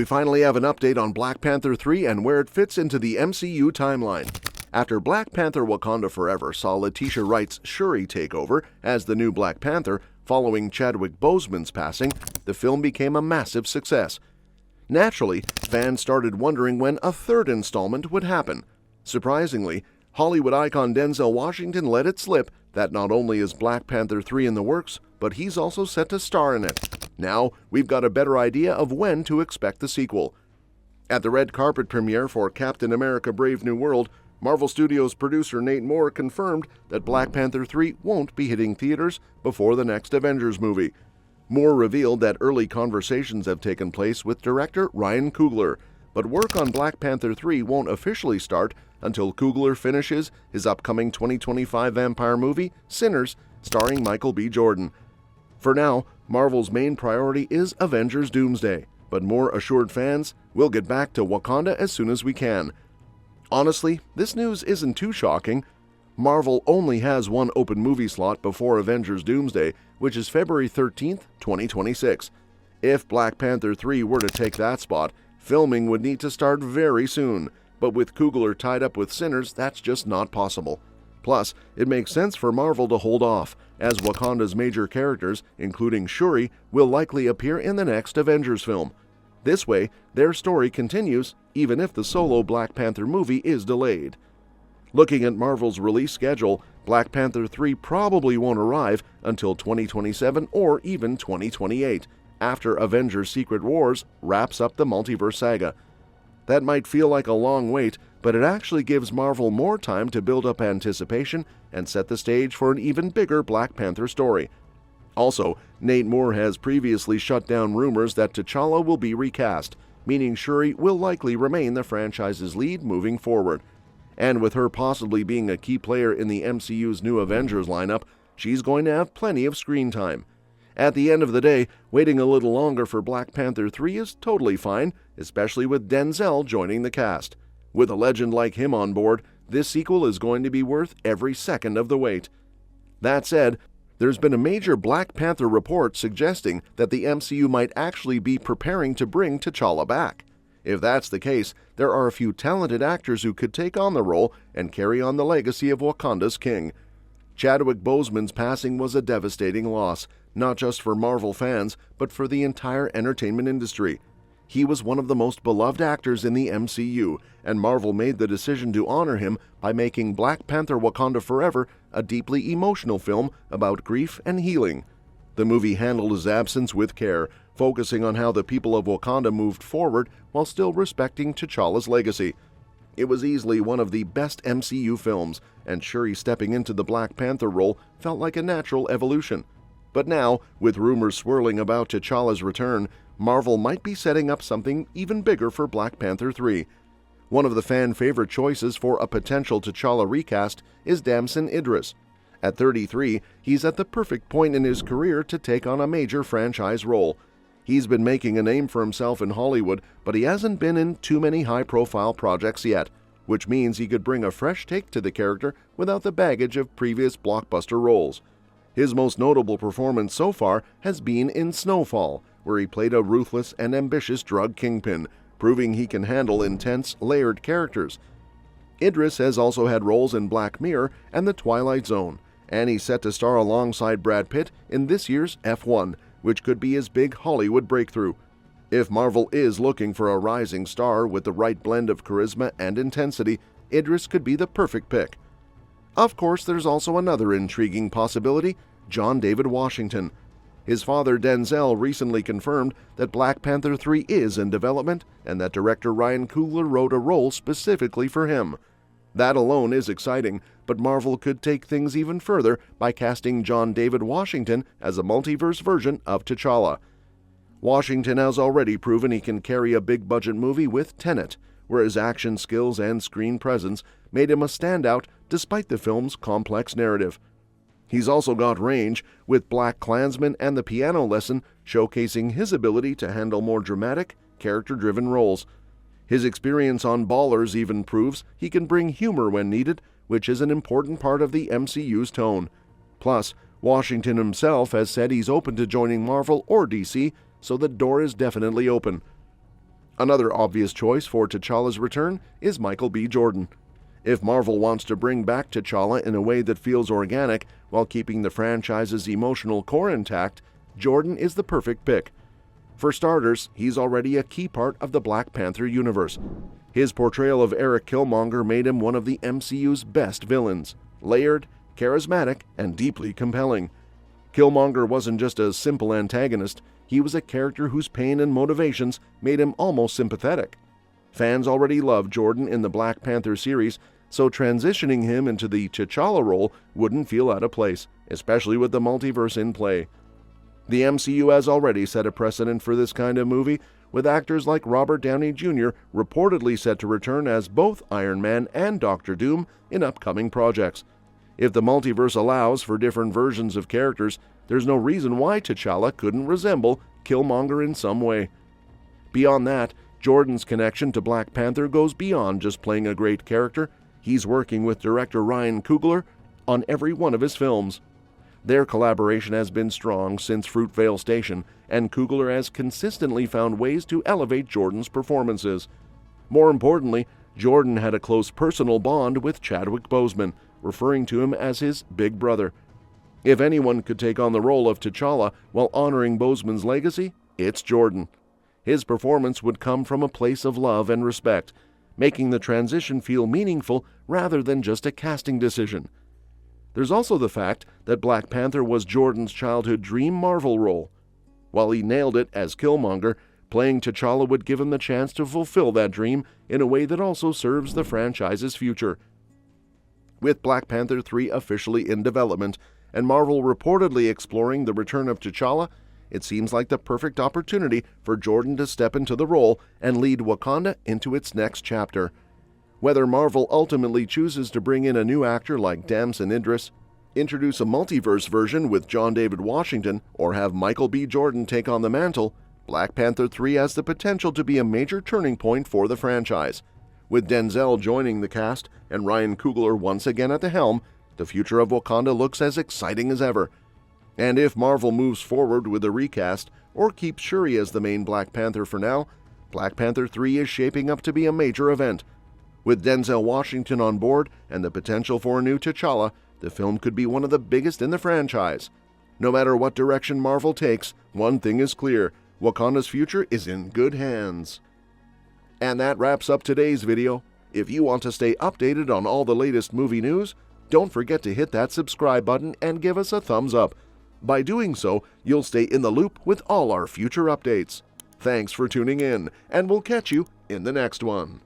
we finally have an update on Black Panther 3 and where it fits into the MCU timeline. After Black Panther Wakanda Forever saw Letitia Wright's Shuri take over as the new Black Panther following Chadwick Boseman's passing, the film became a massive success. Naturally, fans started wondering when a third installment would happen. Surprisingly, Hollywood icon Denzel Washington let it slip that not only is Black Panther 3 in the works, but he's also set to star in it. Now, we've got a better idea of when to expect the sequel. At the red carpet premiere for Captain America: Brave New World, Marvel Studios producer Nate Moore confirmed that Black Panther 3 won't be hitting theaters before the next Avengers movie. Moore revealed that early conversations have taken place with director Ryan Coogler, but work on Black Panther 3 won't officially start until Coogler finishes his upcoming 2025 vampire movie, Sinners, starring Michael B. Jordan. For now, Marvel's main priority is Avengers Doomsday, but Moore assured fans, "We'll get back to Wakanda as soon as we can." Honestly, this news isn't too shocking. Marvel only has one open movie slot before Avengers Doomsday, which is February 13th, 2026. If Black Panther 3 were to take that spot, filming would need to start very soon, but with Coogler tied up with Sinners, that's just not possible. Plus, it makes sense for Marvel to hold off, as Wakanda's major characters, including Shuri, will likely appear in the next Avengers film. This way, their story continues, even if the solo Black Panther movie is delayed. Looking at Marvel's release schedule, Black Panther 3 probably won't arrive until 2027 or even 2028, after Avengers Secret Wars wraps up the multiverse saga. That might feel like a long wait, but it actually gives Marvel more time to build up anticipation and set the stage for an even bigger Black Panther story. Also, Nate Moore has previously shut down rumors that T'Challa will be recast, meaning Shuri will likely remain the franchise's lead moving forward. And with her possibly being a key player in the MCU's new Avengers lineup, she's going to have plenty of screen time. At the end of the day, waiting a little longer for Black Panther 3 is totally fine, especially with Denzel joining the cast. With a legend like him on board, this sequel is going to be worth every second of the wait. That said, there's been a major Black Panther report suggesting that the MCU might actually be preparing to bring T'Challa back. If that's the case, there are a few talented actors who could take on the role and carry on the legacy of Wakanda's king. Chadwick Boseman's passing was a devastating loss, not just for Marvel fans, but for the entire entertainment industry. He was one of the most beloved actors in the MCU, and Marvel made the decision to honor him by making Black Panther: Wakanda Forever a deeply emotional film about grief and healing. The movie handled his absence with care, focusing on how the people of Wakanda moved forward while still respecting T'Challa's legacy. It was easily one of the best MCU films, and Shuri stepping into the Black Panther role felt like a natural evolution. But now, with rumors swirling about T'Challa's return, Marvel might be setting up something even bigger for Black Panther 3. One of the fan-favorite choices for a potential T'Challa recast is Damson Idris. At 33, he's at the perfect point in his career to take on a major franchise role. He's been making a name for himself in Hollywood, but he hasn't been in too many high-profile projects yet, which means he could bring a fresh take to the character without the baggage of previous blockbuster roles. His most notable performance so far has been in Snowfall, where he played a ruthless and ambitious drug kingpin, proving he can handle intense, layered characters. Idris has also had roles in Black Mirror and The Twilight Zone, and he's set to star alongside Brad Pitt in this year's F1, which could be his big Hollywood breakthrough. If Marvel is looking for a rising star with the right blend of charisma and intensity, Idris could be the perfect pick. Of course, there's also another intriguing possibility: John David Washington. His father Denzel recently confirmed that Black Panther 3 is in development and that director Ryan Coogler wrote a role specifically for him. That alone is exciting, but Marvel could take things even further by casting John David Washington as a multiverse version of T'Challa. Washington has already proven he can carry a big-budget movie with Tenet, where his action skills and screen presence made him a standout despite the film's complex narrative. He's also got range, with Black Klansman and The Piano Lesson showcasing his ability to handle more dramatic, character-driven roles. His experience on Ballers even proves he can bring humor when needed, which is an important part of the MCU's tone. Plus, Washington himself has said he's open to joining Marvel or DC, so the door is definitely open. Another obvious choice for T'Challa's return is Michael B. Jordan. If Marvel wants to bring back T'Challa in a way that feels organic while keeping the franchise's emotional core intact, Jordan is the perfect pick. For starters, he's already a key part of the Black Panther universe. His portrayal of Eric Killmonger made him one of the MCU's best villains, layered, charismatic, and deeply compelling. Killmonger wasn't just a simple antagonist, he was a character whose pain and motivations made him almost sympathetic. Fans already love Jordan in the Black Panther series, so transitioning him into the T'Challa role wouldn't feel out of place, especially with the multiverse in play. The MCU has already set a precedent for this kind of movie, with actors like Robert Downey Jr. reportedly set to return as both Iron Man and Doctor Doom in upcoming projects. If the multiverse allows for different versions of characters, there's no reason why T'Challa couldn't resemble Killmonger in some way. Beyond that, Jordan's connection to Black Panther goes beyond just playing a great character. He's working with director Ryan Coogler on every one of his films. Their collaboration has been strong since Fruitvale Station, and Coogler has consistently found ways to elevate Jordan's performances. More importantly, Jordan had a close personal bond with Chadwick Boseman, referring to him as his big brother. If anyone could take on the role of T'Challa while honoring Boseman's legacy, it's Jordan. His performance would come from a place of love and respect, making the transition feel meaningful rather than just a casting decision. There's also the fact that Black Panther was Jordan's childhood dream Marvel role. While he nailed it as Killmonger, playing T'Challa would give him the chance to fulfill that dream in a way that also serves the franchise's future. With Black Panther 3 officially in development, and Marvel reportedly exploring the return of T'Challa, it seems like the perfect opportunity for Jordan to step into the role and lead Wakanda into its next chapter. Whether Marvel ultimately chooses to bring in a new actor like Damson Idris, introduce a multiverse version with John David Washington, or have Michael B. Jordan take on the mantle, Black Panther 3 has the potential to be a major turning point for the franchise. With Denzel joining the cast and Ryan Coogler once again at the helm, the future of Wakanda looks as exciting as ever. And if Marvel moves forward with a recast or keeps Shuri as the main Black Panther for now, Black Panther 3 is shaping up to be a major event. With Denzel Washington on board and the potential for a new T'Challa, the film could be one of the biggest in the franchise. No matter what direction Marvel takes, one thing is clear: Wakanda's future is in good hands. And that wraps up today's video. If you want to stay updated on all the latest movie news, don't forget to hit that subscribe button and give us a thumbs up. By doing so, you'll stay in the loop with all our future updates. Thanks for tuning in, and we'll catch you in the next one.